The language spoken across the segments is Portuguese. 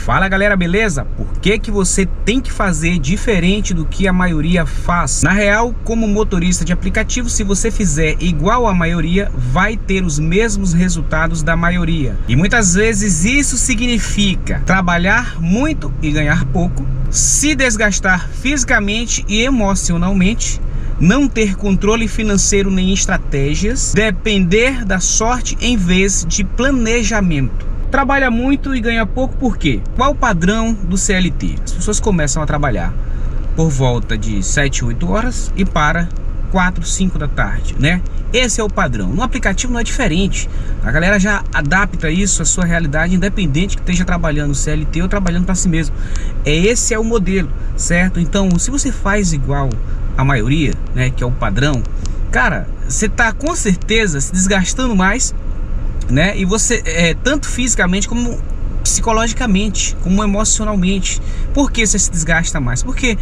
Fala galera, beleza? Por que você tem que fazer diferente do que a maioria faz? Na real, como motorista de aplicativo, se você fizer igual a maioria, vai ter os mesmos resultados da maioria. E muitas vezes isso significa trabalhar muito e ganhar pouco, se desgastar fisicamente e emocionalmente, não ter controle financeiro nem estratégias, depender da sorte em vez de planejamento. Trabalha muito e ganha pouco por quê? Qual o padrão do CLT? As pessoas começam a trabalhar por volta de 7, 8 horas e para 4, 5 da tarde, né? Esse é o padrão. No aplicativo não é diferente. A galera já adapta isso à sua realidade, independente que esteja trabalhando no CLT ou trabalhando para si mesmo. Esse é o modelo, certo? Então, se você faz igual a maioria, né, que é o padrão, cara, você tá com certeza se desgastando mais, né? E você, tanto fisicamente como psicologicamente, como emocionalmente. Por que você se desgasta mais? Porque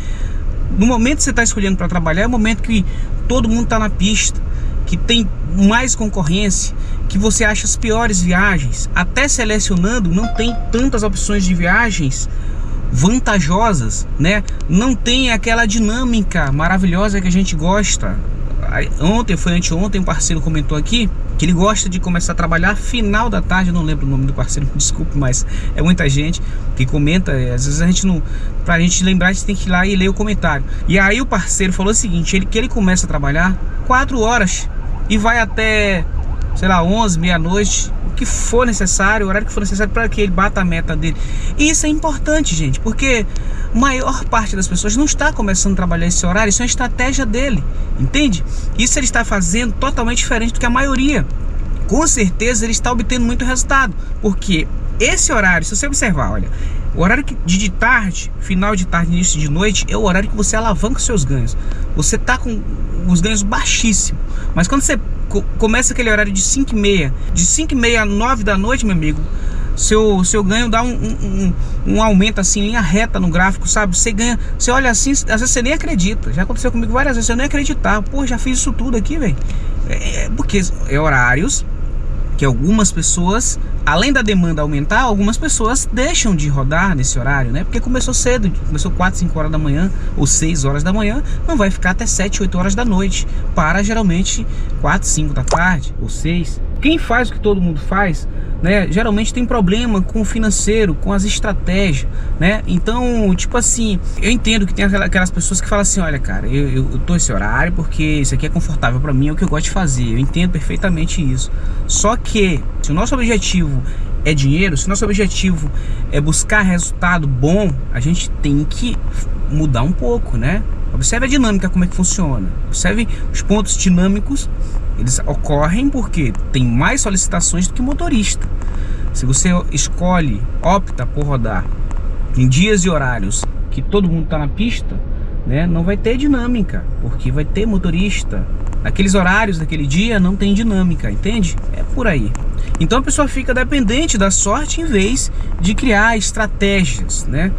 no momento que você está escolhendo para trabalhar, é o momento que todo mundo está na pista, que tem mais concorrência, que você acha as piores viagens. Até selecionando, não tem tantas opções de viagens vantajosas, né? Não tem aquela dinâmica maravilhosa que a gente gosta. Anteontem, um parceiro comentou aqui que ele gosta de começar a trabalhar final da tarde. Eu não lembro o nome do parceiro, me desculpe, mas é muita gente que comenta. Às vezes a gente não, pra gente lembrar, a gente tem que ir lá e ler o comentário. E aí o parceiro falou o seguinte, que ele começa a trabalhar 4 horas e vai até, sei lá, 11, meia-noite, o que for necessário, o horário que for necessário para que ele bata a meta dele. E isso é importante, gente, porque a maior parte das pessoas não está começando a trabalhar esse horário. Isso é uma estratégia dele, entende? Isso ele está fazendo totalmente diferente do que a maioria. Com certeza ele está obtendo muito resultado, porque esse horário, se você observar, olha, o horário de tarde, final de tarde, início de noite, é o horário que você alavanca os seus ganhos. Você está com os ganhos baixíssimos, mas quando você começa aquele horário de 5h30, de 5h30 a 9 da noite, meu amigo, seu ganho dá um aumento assim, linha reta no gráfico, sabe? Você ganha, você olha assim, às vezes você nem acredita. Já aconteceu comigo várias vezes, eu nem acreditar. Pô, já fiz isso tudo aqui, velho. Porque é horários que algumas pessoas, além da demanda aumentar, algumas pessoas deixam de rodar nesse horário, né? Porque começou cedo, começou 4, 5 horas da manhã ou 6 horas da manhã, não vai ficar até 7, 8 horas da noite. Para geralmente 4, 5 da tarde ou 6. Quem faz o que todo mundo faz, né, geralmente tem problema com o financeiro, com as estratégias, né? Então, tipo assim, eu entendo que tem aquelas pessoas que falam assim, olha, cara, eu tô nesse horário porque isso aqui é confortável pra mim, é o que eu gosto de fazer. Eu entendo perfeitamente isso. Só que, se o nosso objetivo é dinheiro, se o nosso objetivo é buscar resultado bom, a gente tem que mudar um pouco, né? Observe a dinâmica, como é que funciona. Observe os pontos dinâmicos. Eles ocorrem porque tem mais solicitações do que motorista. Se você opta por rodar em dias e horários que todo mundo está na pista, né, não vai ter dinâmica, porque vai ter motorista. Naqueles horários daquele dia não tem dinâmica, entende? É por aí. Então a pessoa fica dependente da sorte em vez de criar estratégias, né?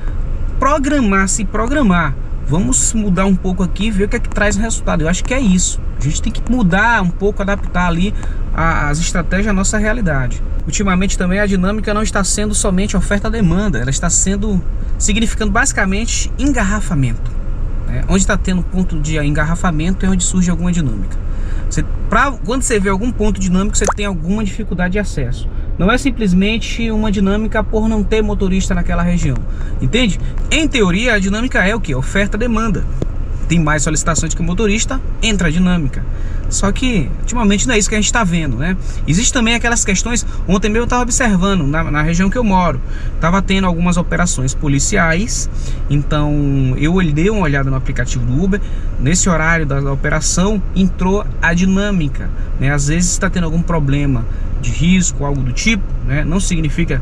Se programar. Vamos mudar um pouco aqui e ver o que é que traz resultado. Eu acho que é isso. A gente tem que mudar um pouco, adaptar ali as estratégias à nossa realidade. Ultimamente também a dinâmica não está sendo somente oferta-demanda, ela está significando basicamente engarrafamento, né? Onde está tendo ponto de engarrafamento é onde surge alguma dinâmica. Quando você vê algum ponto dinâmico, você tem alguma dificuldade de acesso. Não é simplesmente uma dinâmica por não ter motorista naquela região, entende? Em teoria, a dinâmica é o que? Oferta-demanda. Tem mais solicitações que o motorista, entra a dinâmica. Só que, ultimamente, não é isso que a gente está vendo, né? Existe também aquelas questões. Ontem mesmo eu estava observando, na região que eu moro, estava tendo algumas operações policiais. Então, eu dei uma olhada no aplicativo do Uber. Nesse horário da operação, entrou a dinâmica, né? Às vezes está tendo algum problema de risco, algo do tipo, né? Não significa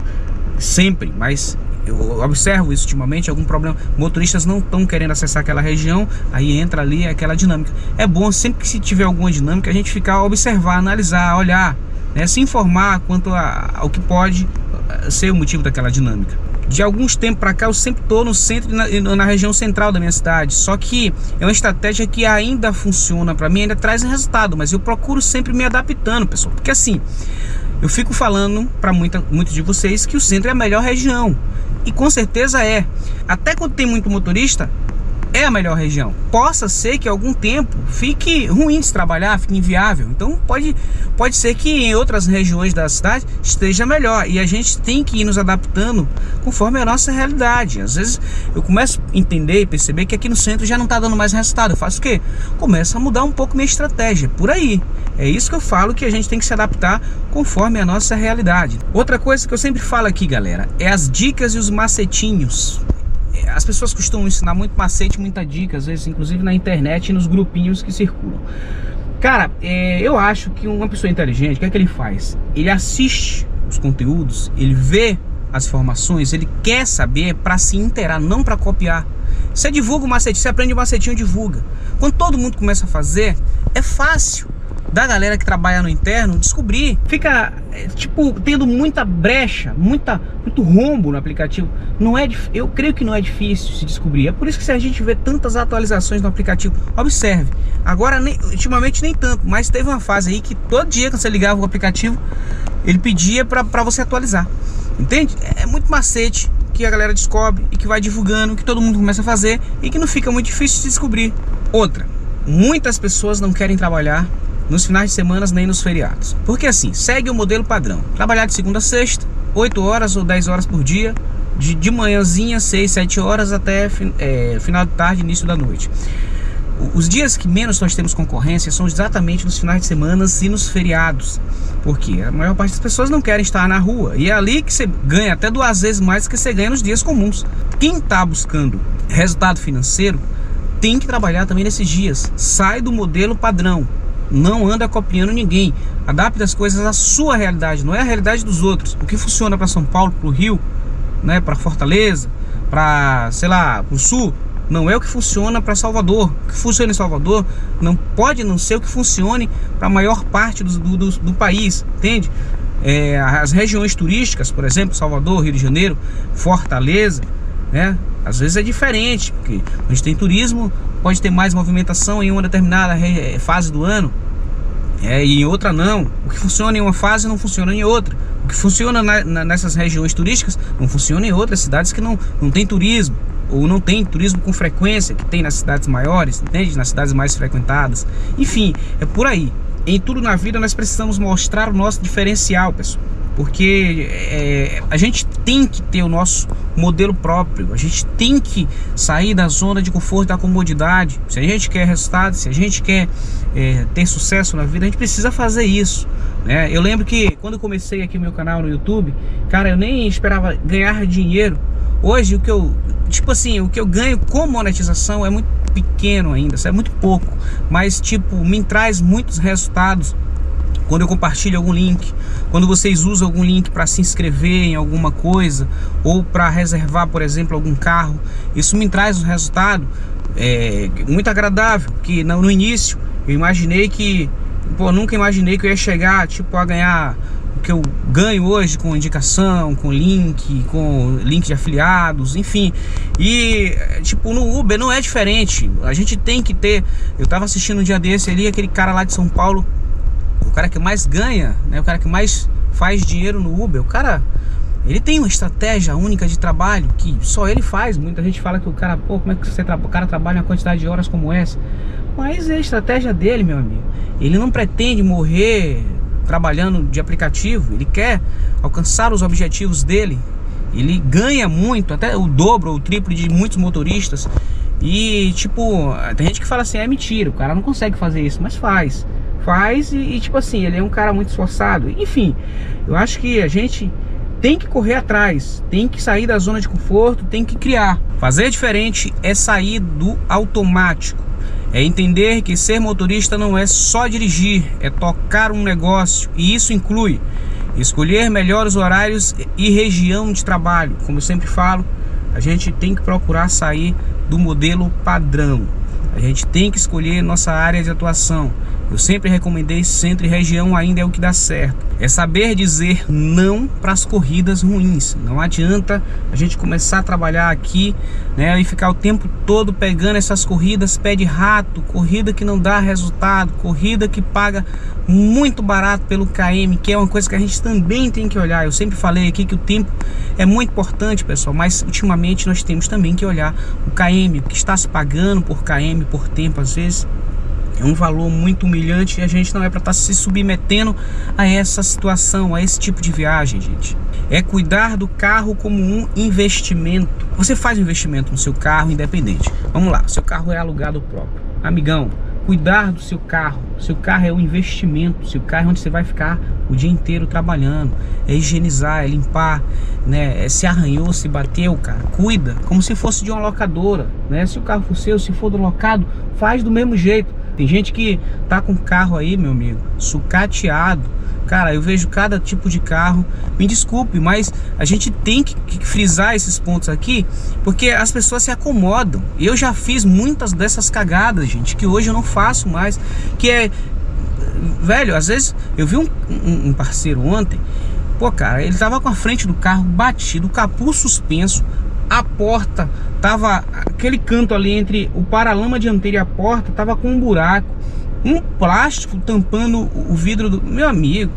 sempre, mas eu observo isso ultimamente, algum problema, motoristas não estão querendo acessar aquela região, aí entra ali aquela dinâmica. É bom sempre que se tiver alguma dinâmica a gente ficar, observar, analisar, olhar, né, se informar quanto ao que pode ser o motivo daquela dinâmica. De alguns tempos para cá eu sempre estou no centro e na região central da minha cidade, só que é uma estratégia que ainda funciona para mim, ainda traz resultado, mas eu procuro sempre me adaptando, pessoal, porque assim, eu fico falando para muitos de vocês que o centro é a melhor região. E com certeza é. Até quando tem muito motorista, é a melhor região. Possa ser que algum tempo fique ruim de se trabalhar, fique inviável. Então pode ser que em outras regiões da cidade esteja melhor. E a gente tem que ir nos adaptando conforme a nossa realidade. Às vezes eu começo a entender e perceber que aqui no centro já não está dando mais resultado. Eu faço o quê? Começo a mudar um pouco minha estratégia. Por aí. É isso que eu falo, que a gente tem que se adaptar conforme a nossa realidade. Outra coisa que eu sempre falo aqui, galera, é as dicas e os macetinhos. As pessoas costumam ensinar muito macete, muita dica, às vezes inclusive na internet e nos grupinhos que circulam. Cara, eu acho que uma pessoa inteligente, o que é que ele faz? Ele assiste os conteúdos, ele vê as informações, ele quer saber para se inteirar, não para copiar. Você divulga o macete, você aprende o macetinho, divulga. Quando todo mundo começa a fazer, é fácil da galera que trabalha no interno descobrir. Fica tipo tendo muita brecha, muito rombo no aplicativo. Eu creio que não é difícil se descobrir. É por isso que a gente vê tantas atualizações no aplicativo. Observe, agora ultimamente nem tanto, mas teve uma fase aí que todo dia que você ligava o aplicativo, ele pedia para você atualizar. Entende? É muito macete que a galera descobre e que vai divulgando, que todo mundo começa a fazer e que não fica muito difícil de descobrir. Outra, muitas pessoas não querem trabalhar nos finais de semana nem nos feriados. Porque assim, segue o modelo padrão. Trabalhar de segunda a sexta, 8 horas ou 10 horas por dia, de manhãzinha, 6, 7 horas até final de tarde, início da noite. Os dias que menos nós temos concorrência são exatamente nos finais de semana e nos feriados. Porque a maior parte das pessoas não querem estar na rua. E é ali que você ganha até 2 vezes mais do que você ganha nos dias comuns. Quem está buscando resultado financeiro tem que trabalhar também nesses dias. Sai do modelo padrão. Não anda copiando ninguém. Adapte as coisas à sua realidade, não é a realidade dos outros. O que funciona para São Paulo, para o Rio, né, para Fortaleza, para, sei lá, para o Sul, não é o que funciona para Salvador. O que funciona em Salvador não pode não ser o que funcione para a maior parte do país, entende? As regiões turísticas, por exemplo, Salvador, Rio de Janeiro, Fortaleza, né? Às vezes é diferente, porque onde tem turismo pode ter mais movimentação em uma determinada fase do ano, e em outra não. O que funciona em uma fase não funciona em outra. O que funciona nessas regiões turísticas não funciona em outras cidades que não tem turismo, ou não tem turismo com frequência que tem nas cidades maiores, entende? Nas cidades mais frequentadas. Enfim, é por aí. Em tudo na vida nós precisamos mostrar o nosso diferencial, pessoal. Porque a gente tem que ter o nosso modelo próprio. A gente tem que sair da zona de conforto, da comodidade. Se a gente quer resultado, se a gente quer ter sucesso na vida, a gente precisa fazer isso, né? Eu lembro que quando eu comecei aqui o meu canal no YouTube, cara, eu nem esperava ganhar dinheiro. Hoje o que eu ganho com monetização é muito pequeno ainda, é muito pouco, mas me traz muitos resultados. Quando eu compartilho algum link, quando vocês usam algum link para se inscrever em alguma coisa, ou para reservar, por exemplo, algum carro, isso me traz um resultado muito agradável. Que no início eu imaginei que, nunca imaginei que eu ia chegar a ganhar o que eu ganho hoje com indicação, com link de afiliados, enfim. E no Uber não é diferente. A gente tem que ter. Eu tava assistindo um dia desse ali, aquele cara lá de São Paulo, o cara que mais ganha, né, o cara que mais faz dinheiro no Uber, o cara, ele tem uma estratégia única de trabalho que só ele faz. Muita gente fala que o cara, como é que o cara trabalha uma quantidade de horas como essa? Mas é a estratégia dele, meu amigo. Ele não pretende morrer trabalhando de aplicativo, ele quer alcançar os objetivos dele. Ele ganha muito, até o dobro ou o triplo de muitos motoristas. E tem gente que fala assim, é mentira, o cara não consegue fazer isso, mas faz ele é um cara muito esforçado. Enfim, eu acho que a gente tem que correr atrás, tem que sair da zona de conforto, tem que criar. Fazer diferente é sair do automático, é entender que ser motorista não é só dirigir, é tocar um negócio, e isso inclui escolher melhores horários e região de trabalho. Como eu sempre falo, a gente tem que procurar sair do modelo padrão. A gente tem que escolher nossa área de atuação. Eu sempre recomendei centro e região, ainda é o que dá certo. É saber dizer não para as corridas ruins. Não adianta a gente começar a trabalhar aqui, né, e ficar o tempo todo pegando essas corridas pé de rato, corrida que não dá resultado, corrida que paga muito barato pelo KM, que é uma coisa que a gente também tem que olhar. Eu sempre falei aqui que o tempo é muito importante, pessoal, mas ultimamente nós temos também que olhar o KM, o que está se pagando por KM, por tempo, às vezes é um valor muito humilhante e a gente não é para estar se submetendo a essa situação, a esse tipo de viagem, gente. É cuidar do carro como um investimento. Você faz um investimento no seu carro independente. Vamos lá, seu carro é alugado próprio. Amigão, cuidar do seu carro. Seu carro é um investimento. Seu carro é onde você vai ficar o dia inteiro trabalhando. É higienizar, é limpar, né? Se arranhou, se bateu, cara, cuida, como se fosse de uma locadora, né? Se o carro for seu, se for do locado, faz do mesmo jeito. Tem gente que tá com carro aí, meu amigo, sucateado. Cara, eu vejo cada tipo de carro. Me desculpe, mas a gente tem que frisar esses pontos aqui, porque as pessoas se acomodam. Eu já fiz muitas dessas cagadas, gente, que hoje eu não faço mais. Que é, velho, às vezes eu vi um parceiro ontem. Pô, cara, ele tava com a frente do carro batido, o capuz suspenso, a porta tava, aquele canto ali entre o paralama dianteiro e a porta tava com um buraco, um plástico tampando o vidro do meu amigo.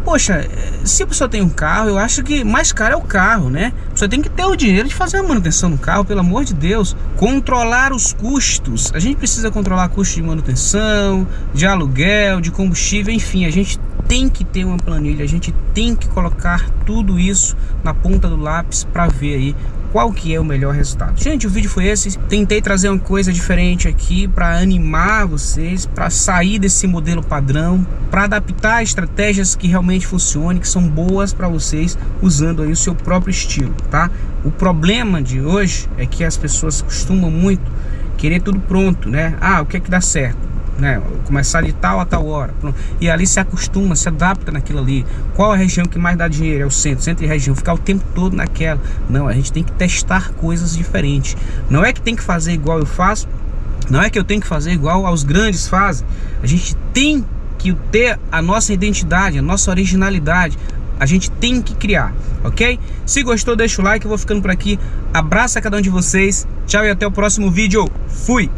Poxa, se a pessoa tem um carro, eu acho que mais caro é o carro, né? Você tem que ter o dinheiro de fazer a manutenção no carro, pelo amor de Deus. Controlar os custos. A gente precisa controlar custos de manutenção, de aluguel, de combustível, enfim, a gente tem que ter uma planilha, a gente tem que colocar tudo isso na ponta do lápis para ver aí qual que é o melhor resultado. Gente, o vídeo foi esse. Tentei trazer uma coisa diferente aqui para animar vocês, para sair desse modelo padrão, para adaptar estratégias que realmente funcionem, que são boas para vocês, usando aí o seu próprio estilo, tá? O problema de hoje é que as pessoas costumam muito querer tudo pronto, né? Ah, o que é que dá certo? Né, começar de tal a tal hora, pronto. E ali se acostuma, se adapta naquilo ali. Qual a região que mais dá dinheiro? É o centro, centro e região. Ficar o tempo todo naquela. Não, a gente tem que testar coisas diferentes. Não é que tem que fazer igual eu faço, não é que eu tenho que fazer igual aos grandes fazem. A gente tem que ter a nossa identidade, a nossa originalidade. A gente tem que criar, ok? Se gostou, deixa o like. Eu vou ficando por aqui. Abraço a cada um de vocês. Tchau e até o próximo vídeo. Fui!